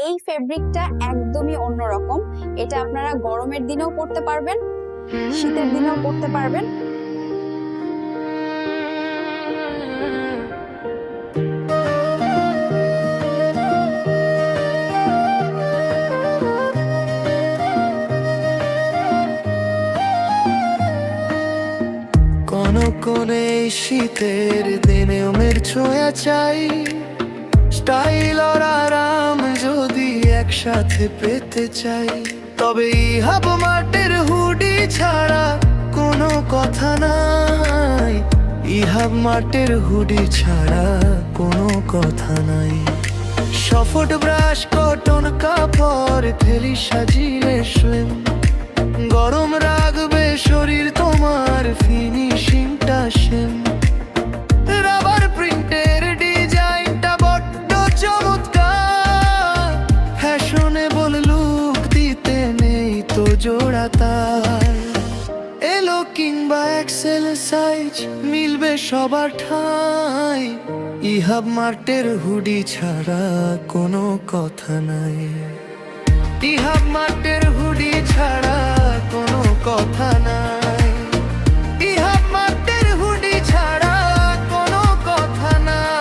এই ফেব্রিকটা একদমই অন্যরকম। এটা আপনারা গরমের দিনেও পরতে পারবেন, শীতের দিনেও পরতে পারবেন। কোনে শীতের দিনে ওমের ছোঁয়া চাই, স্টাইল আর আরাম যদি একসাথে পেতে চাই, তবে ইহাব মার্টের হুডি ছাড়া কোনো কথা নাই। ইহাব মার্টের হুডি ছাড়া কোনো কথা নাই। সফট ব্রাশ কটন কাপড় থেলি সাজিলে স্লিম, গরম রাখবে শরীর তোমার ফিনিশিংটা সেম। রাবার প্রিন্টের ডিজাইনটা বড্ড চমৎকার, ফ্যাশনেবল লুক দিতে নেই তো জোড়া তার। এলো কিংবা এক্সেল সাইজ মিলবে সবার ঠাঁই, ইহাব মার্টের হুডি ছাড়া কোনো কথা নাই। ইহাব মার্টের হুডি ছাড়া কোনো কথা নাই। ইহাব মার্টের হুডি ছাড়া কোনো কথা নাই।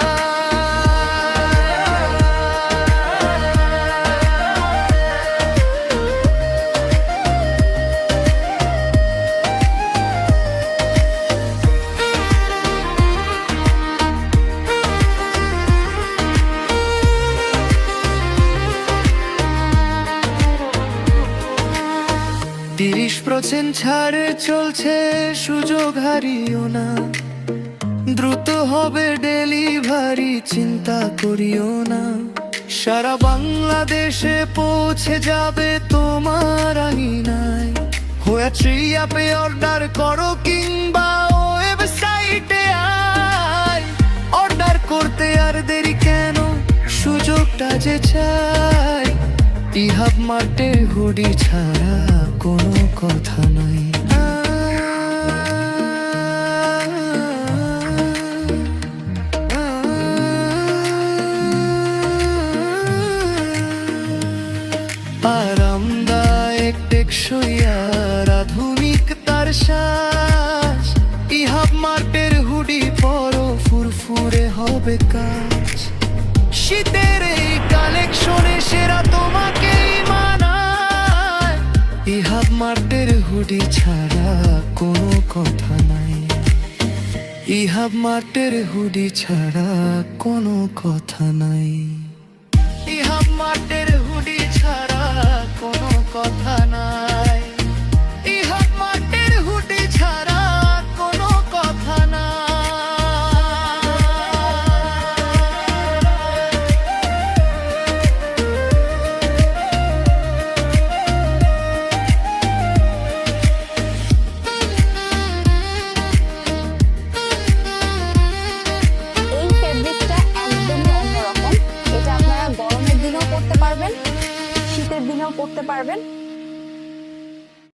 %30 ছাড়ে চলছে, সুযোগ হারিও না। দ্রুত হবে ডেলিভারি, চিন্তা করিও না। সারা বাংলাদেশে পৌঁছে যাবে তোমার আঙিনায়। হোয়াটসঅ্যাপে অর্ডার করো কিংবা ওয়েবসাইটে আয়। অর্ডার করতে আর দেরি কেন, সুযোগটা যে চাই। ইহাব মার্টের হুডি ছাড়া কোনো কথা নাই। আরামদায়ক টেকসই আর আধুনিক তার শ্বাস। ইহাব মার্টের হুডি পরো, ফুরফুরে হবে কাজ। শীতের এই কালেকশনে সেরা তোমাকেই মানায়। ইহাব মার্টের হুডি ছাড়া কোনো কথা নাই। ইহাব মার্টের হুডি ছাড়া কোনো কথা নাই। ইহাব মার্টের হুডি ছাড়া কোনো কথা নাই। ইহাব মার্টের হুডি ছাড়া কোনো কথা নাই। এই ফেব্রিকটা একদমই অন্যরকম। এটা আপনারা গরমের দিনেও পরতে পারবেন, শীতের দিনেও পরতে পারবেন।